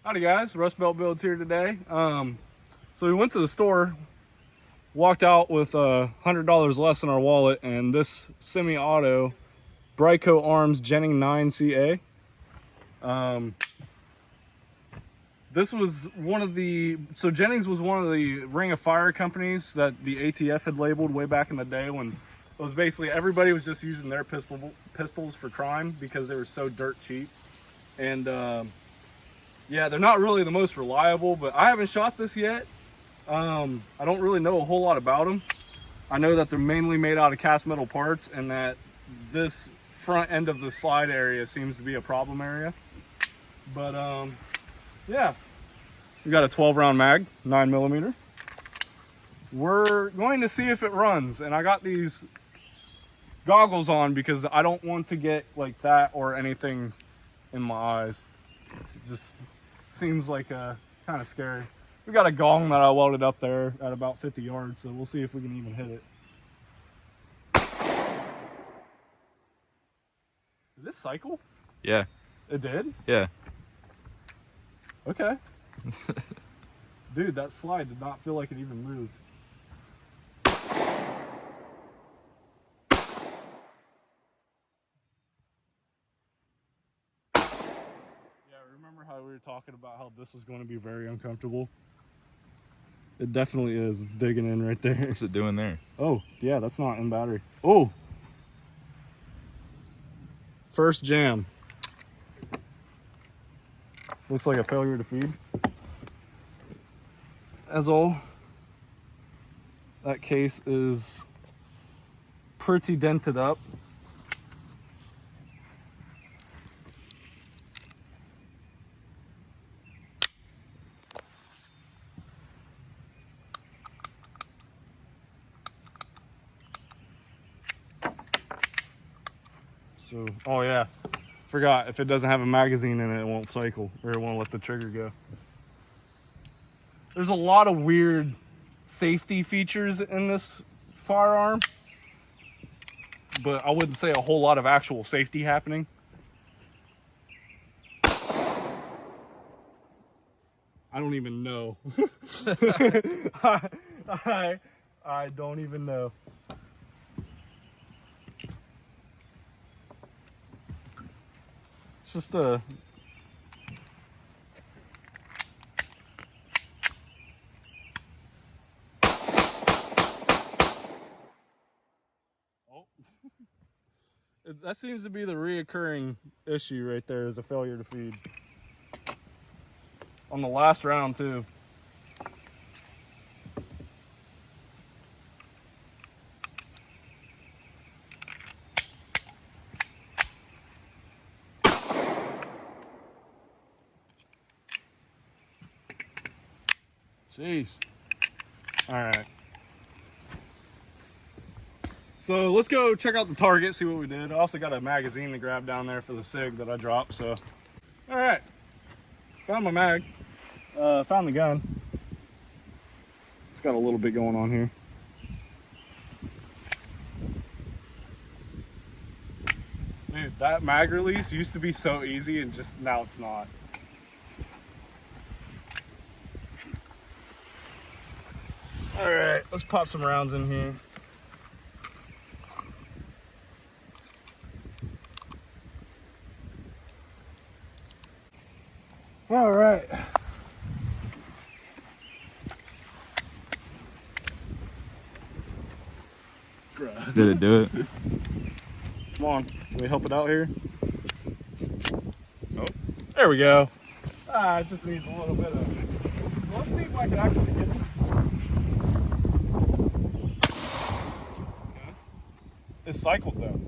Howdy guys, Rust Belt Builds here today. So we went to the store, walked out with $100 less in our wallet, and this semi-auto Brico Arms Jennings 9CA. This was one of the, so Jennings was one of the Ring of Fire companies that the ATF had labeled way back in the day when it was basically everybody was just using their pistols for crime because they were so dirt cheap. And yeah, they're not really the most reliable, but I haven't shot this yet. I don't really know a whole lot about them. I know that they're mainly made out of cast metal parts and that this front end of the slide area seems to be a problem area. But yeah, we got a 12 round mag, 9mm. We're going to see if it runs, and I got these goggles on because I don't want to get like that or anything in my eyes. It just seems like kind of scary. We got a gong that I welded up there at about 50 yards, so we'll see if we can even hit it. Did this cycle? Yeah. It did? Yeah. Okay. Dude, that slide did not feel like it even moved. Remember how we were talking about how this was going to be very uncomfortable? It definitely is. It's digging in right there. What's it doing there? Oh, yeah, that's not in battery. Oh! First jam. Looks like a failure to feed. As all, that case is pretty dented up. So, oh yeah, forgot, if it doesn't have a magazine in it, it won't cycle, or it won't let the trigger go. There's a lot of weird safety features in this firearm, but I wouldn't say a whole lot of actual safety happening. I don't even know. I don't even know. It's just a... Oh. That seems to be the reoccurring issue right there, is a failure to feed. On the last round too. Jeez. All right. So let's go check out the target, see what we did. I also got a magazine to grab down there for the SIG that I dropped, so. All right. Found my mag. Found the gun. It's got a little bit going on here. Dude, that mag release used to be so easy and just now it's not. All right, let's pop some rounds in here. All right. Did it do it? Come on, can we help it out here? Oh, there we go. It just needs a little bit of... Let's see if I can actually get it. Okay. It's cycled though.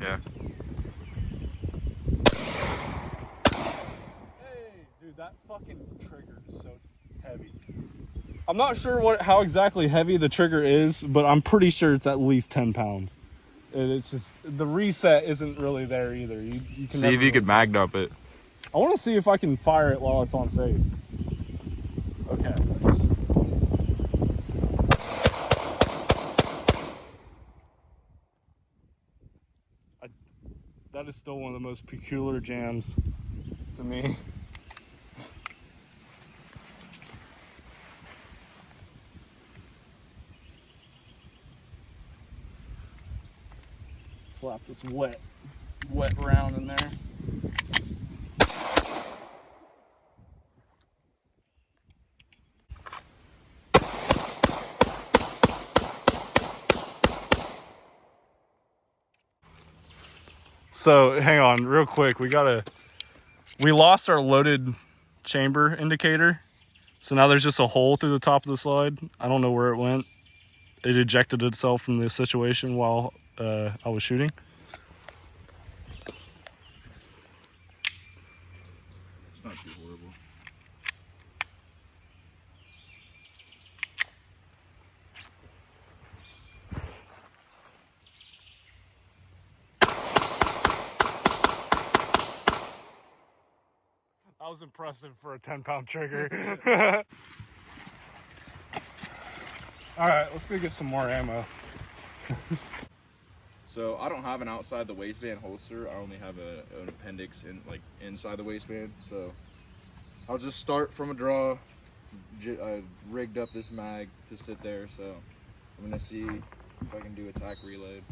Yeah. Hey, dude, that fucking trigger is so heavy. I'm not sure how exactly heavy the trigger is, but I'm pretty sure it's at least 10 pounds. And it's just, the reset isn't really there either. You can see if you could mag up it. I want to see if I can fire it while it's on safe. Okay. That is still one of the most peculiar jams to me. slap this wet round in there. So hang on real quick. We lost our loaded chamber indicator. So now there's just a hole through the top of the slide. I don't know where it went. It ejected itself from the situation while I was shooting. It's not too horrible. That was impressive for a 10-pound trigger. All right, let's go get some more ammo. So I don't have an outside the waistband holster. I only have an appendix inside the waistband. So I'll just start from a draw. I rigged up this mag to sit there. So I'm gonna see if I can do attack reload.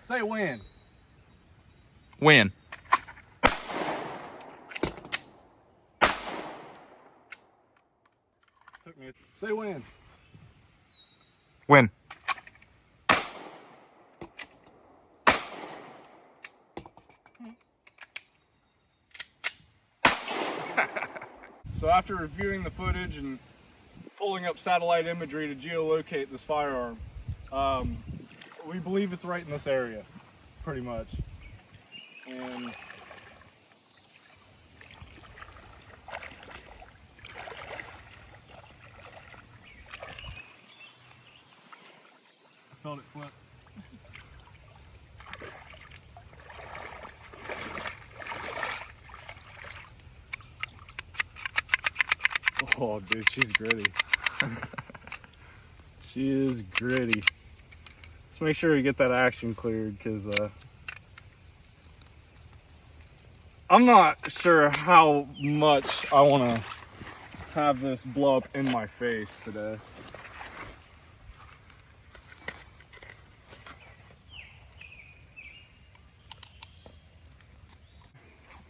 Say when. When? Took me. Say when. When? So after reviewing the footage and pulling up satellite imagery to geolocate this firearm, we believe it's right in this area, pretty much. And I felt it flip. Oh, dude, she's gritty. She is gritty. Let's make sure we get that action cleared, because I'm not sure how much I want to have this blow up in my face today.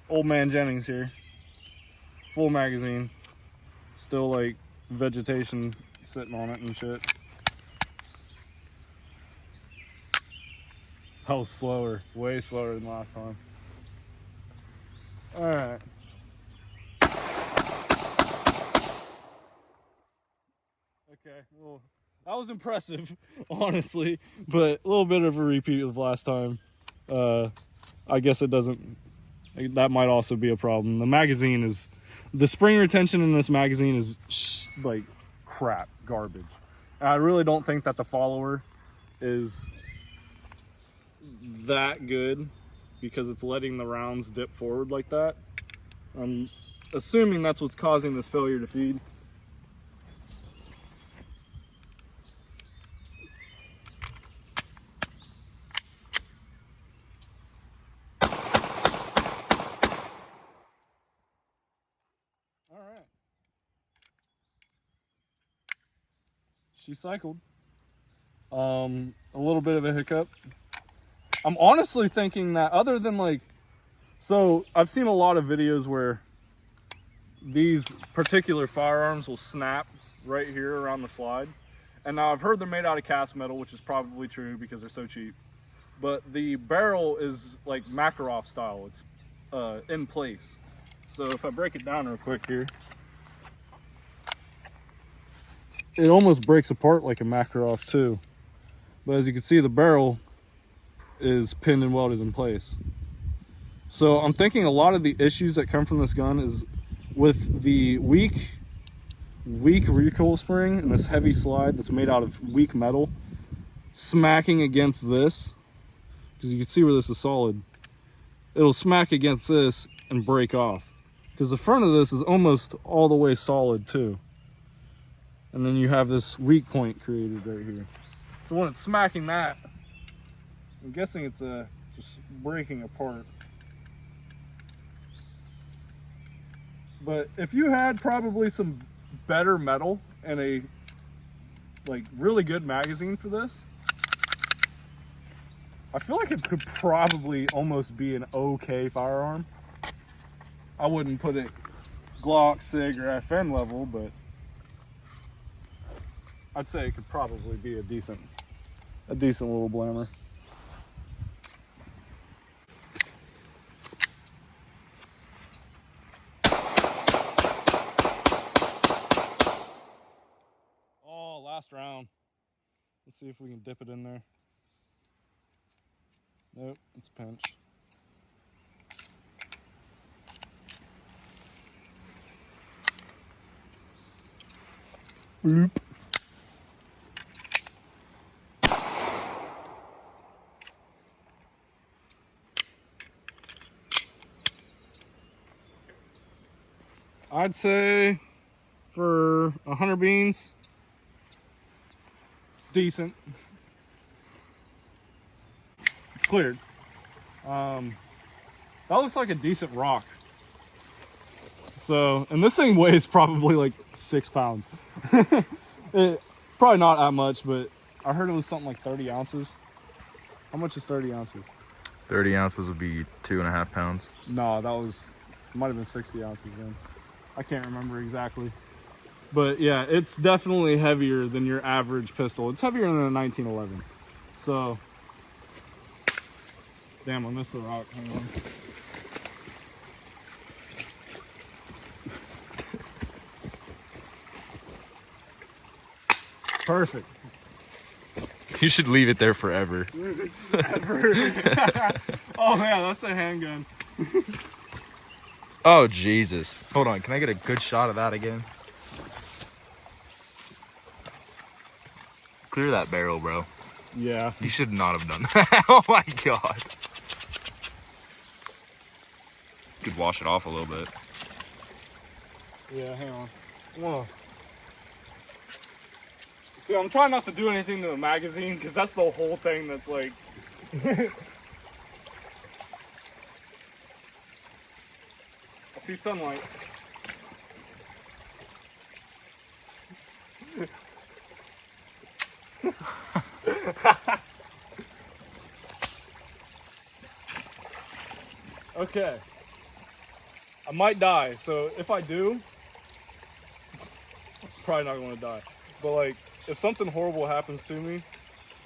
Old man Jennings here. Full magazine. Still like vegetation sitting on it and shit. That was slower, way slower than last time. All right. Okay, well, that was impressive, honestly, but a little bit of a repeat of last time. I guess it doesn't, that might also be a problem. The spring retention in this magazine is like crap, garbage. And I really don't think that the follower is that good because it's letting the rounds dip forward like that. I'm assuming that's what's causing this failure to feed. All right. She cycled. A little bit of a hiccup. I'm honestly thinking that other than like, so I've seen a lot of videos where these particular firearms will snap right here around the slide. And now I've heard they're made out of cast metal, which is probably true because they're so cheap. But the barrel is like Makarov style. It's in place. So if I break it down real quick here, it almost breaks apart like a Makarov too. But as you can see, the barrel is pinned and welded in place. So I'm thinking a lot of the issues that come from this gun is with the weak recoil spring and this heavy slide that's made out of weak metal smacking against this, because you can see where this is solid. It'll smack against this and break off, because the front of this is almost all the way solid too. And then you have this weak point created right here. So when it's smacking that, I'm guessing it's just breaking apart. But if you had probably some better metal and a like really good magazine for this, I feel like it could probably almost be an okay firearm. I wouldn't put it Glock, SIG, or FN level, but I'd say it could probably be a decent little blammer. Oh, last round. Let's see if we can dip it in there. Nope, it's pinched. Bloop. I'd say for 100 beans, decent. It's cleared. That looks like a decent rock. So, and this thing weighs probably like 6 pounds. Probably not that much, but I heard it was something like 30 ounces. How much is 30 ounces? 30 ounces would be 2.5 pounds. No, might have been 60 ounces then. I can't remember exactly. But yeah, it's definitely heavier than your average pistol. It's heavier than a 1911. So, damn, I missed the rock. Hang on. Perfect. You should leave it there forever. Oh yeah, that's a handgun. Oh, Jesus. Hold on, can I get a good shot of that again? Clear that barrel, bro. Yeah. You should not have done that. Oh my God. You could wash it off a little bit. Yeah, hang on. Whoa. See, I'm trying not to do anything to the magazine because that's the whole thing that's like. I see sunlight. Okay. I might die, so if I do, I'm probably not going to die. But like, if something horrible happens to me,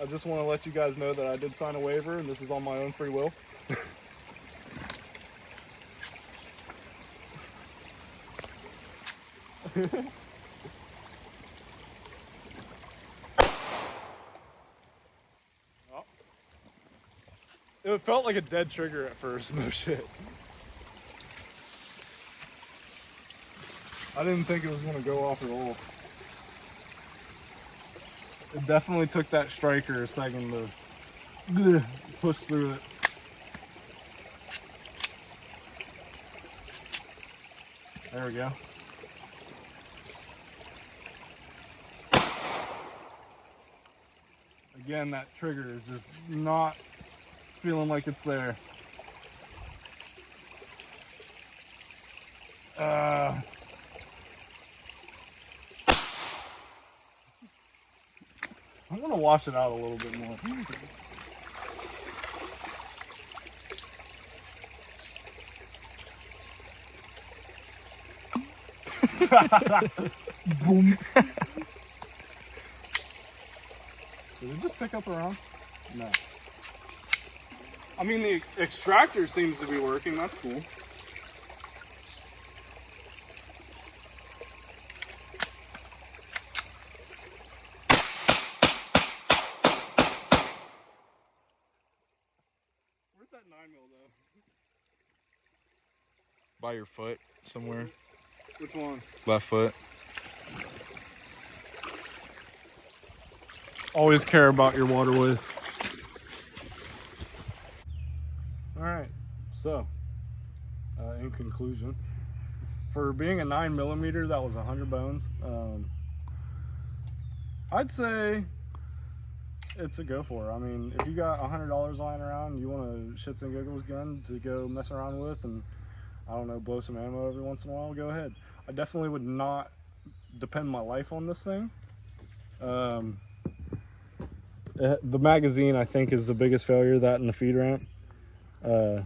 I just want to let you guys know that I did sign a waiver and this is on my own free will. Oh. It felt like a dead trigger at first, no shit. I didn't think it was going to go off at all. It definitely took that striker a second to push through it. There we go. Again, that trigger is just not feeling like it's there. I'm gonna wash it out a little bit more. Boom. Did it just pick up around? No. I mean, the extractor seems to be working. That's cool. Where's that 9mm though? By your foot somewhere. Which one? Left foot. Always care about your waterways. Alright, so, in conclusion, for being a 9mm, that was 100 bones. I'd say it's a go for. I mean, if you got $100 lying around and you want a shits and giggles gun to go mess around with and I don't know, blow some ammo every once in a while, go ahead. I definitely would not depend my life on this thing. The magazine, I think, is the biggest failure, that and the feed ramp. But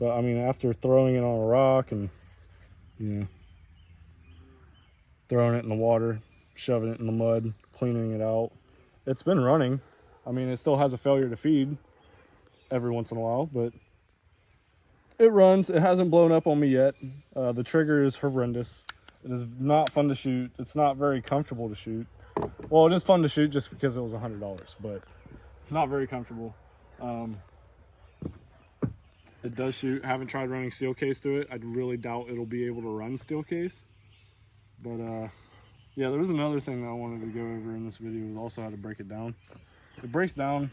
I mean, after throwing it on a rock and, you know, throwing it in the water, shoving it in the mud, cleaning it out, it's been running. I mean, it still has a failure to feed every once in a while, but it runs. It hasn't blown up on me yet. The trigger is horrendous. It is not fun to shoot. It's not very comfortable to shoot. Well, it is fun to shoot just because it was $100, but it's not very comfortable. It does shoot. Haven't tried running steel case to it. I really doubt it'll be able to run steel case. But yeah, there was another thing that I wanted to go over in this video, was also how to break it down. It breaks down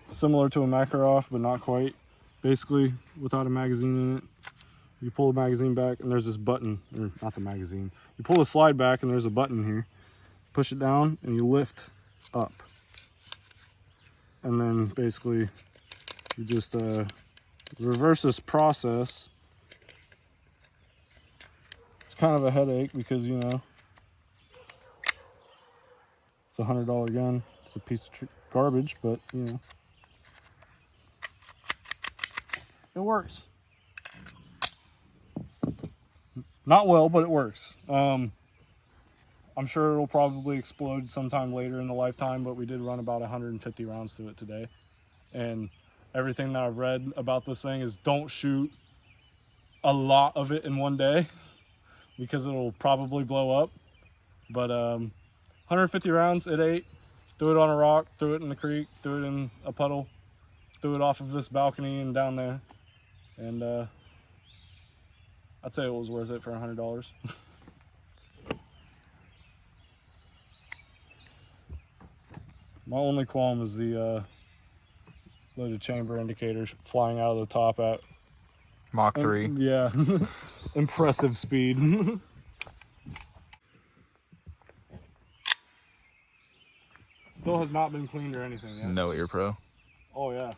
similar to a Makarov, but not quite. Basically, without a magazine in it, you pull the magazine back and there's this button, or not the magazine. You pull the slide back and there's a button here. Push it down and you lift up. And then basically you just reverse this process. It's kind of a headache because, you know, it's a $100 gun. It's a piece of garbage, but, you know, it works. Not well, but it works. I'm sure it'll probably explode sometime later in the lifetime, but we did run about 150 rounds through it today. And everything that I've read about this thing is don't shoot a lot of it in one day because it'll probably blow up. But 150 rounds, it ate. Threw it on a rock, threw it in the creek, threw it in a puddle, threw it off of this balcony and down there. And I'd say it was worth it for $100. My only qualm is the loaded chamber indicators flying out of the top at Mach 3. Yeah, impressive speed. Still has not been cleaned or anything yet. No ear pro. Oh yeah.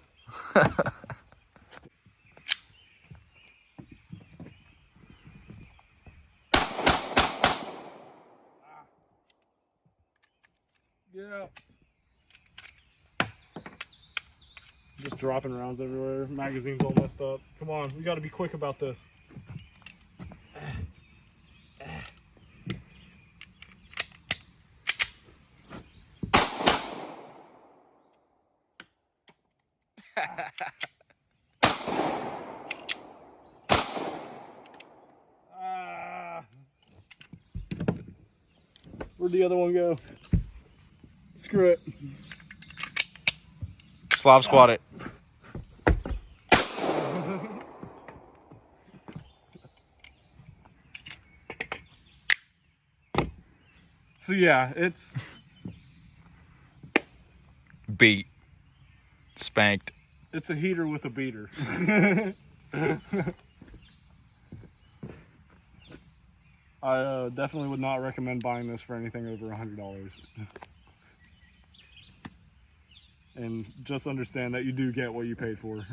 Yeah. Just dropping rounds everywhere. Magazine's all messed up. Come on, we gotta be quick about this. Where'd the other one go? Screw it. Slav squat it. So yeah, it's Beat. Spanked. it's a heater with a beater. I definitely would not recommend buying this for anything over $100. And just understand that you do get what you paid for.